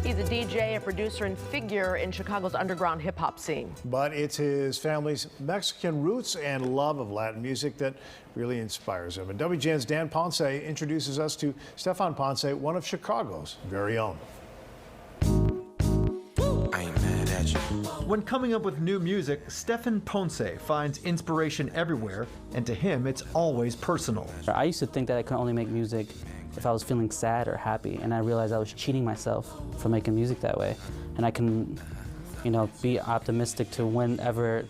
He's a DJ, a producer, and figure in Chicago's underground hip-hop scene. But it's his family's Mexican roots and love of Latin music that really inspires him. And WGN's Dan Ponce introduces us to Stefan Ponce, one of Chicago's very own. When coming up with new music, Stefan Ponce finds inspiration everywhere, and to him, it's always personal. I used to think that I could only make music if I was feeling sad or happy, and I realized I was cheating myself for making music that way. And I can, be optimistic to whenever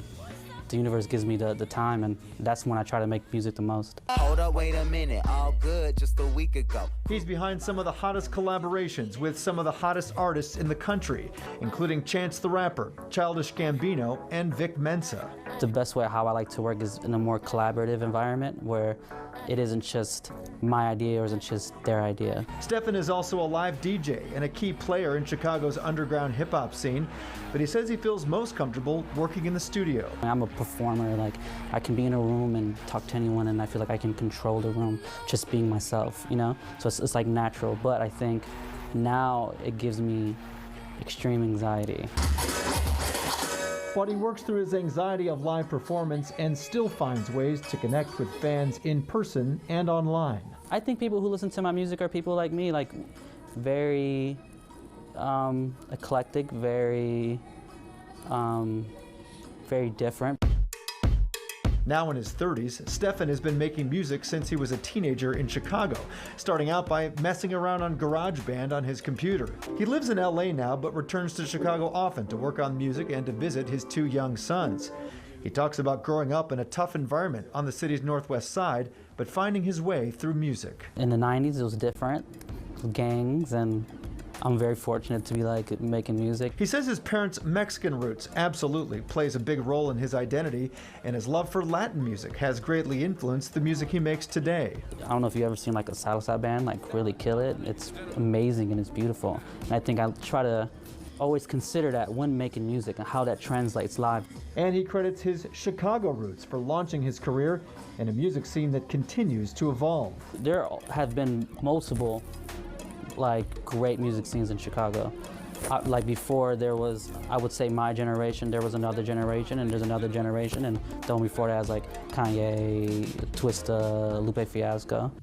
the universe gives me the time, and that's when I try to make music the most. Hold up, wait a minute, all good just a week ago. He's behind some of the hottest collaborations with some of the hottest artists in the country, including Chance the Rapper, Childish Gambino, and Vic Mensa. The best way how I like to work is in a more collaborative environment where it isn't just my idea or isn't just their idea. Stefan is also a live DJ and a key player in Chicago's underground hip-hop scene, but he says he feels most comfortable working in the studio. I'm a performer, like I can be in a room and talk to anyone, and I feel like I can control the room just being myself, So it's like natural, but I think now it gives me extreme anxiety. But he works through his anxiety of live performance and still finds ways to connect with fans in person and online. I think people who listen to my music are people like me, like very eclectic, very different. Now in his 30s, Stefan has been making music since he was a teenager in Chicago, starting out by messing around on GarageBand on his computer. He lives in LA now, but returns to Chicago often to work on music and to visit his 2 young sons. He talks about growing up in a tough environment on the city's northwest side, but finding his way through music. In the 90s, it was different, gangs, and I'm very fortunate to be making music. He says his parents' Mexican roots absolutely plays a big role in his identity, and his love for Latin music has greatly influenced the music he makes today. I don't know if you've ever seen a salsa band really kill it. It's amazing and it's beautiful. And I think I try to always consider that when making music and how that translates live. And he credits his Chicago roots for launching his career in a music scene that continues to evolve. There have been multiple great music scenes in Chicago. Before there was, I would say my generation, there was another generation, and there's another generation, and the one before that was Kanye, Twista, Lupe Fiasco.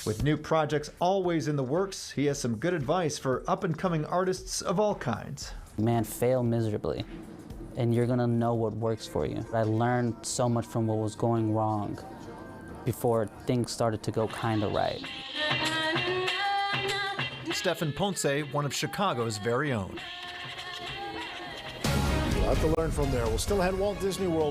With new projects always in the works, he has some good advice for up-and-coming artists of all kinds. Man, fail miserably, and you're gonna know what works for you. I learned so much from what was going wrong before things started to go kinda right. Stefan Ponce, one of Chicago's very own. A lot to learn from there. We'll still ahead Walt Disney World.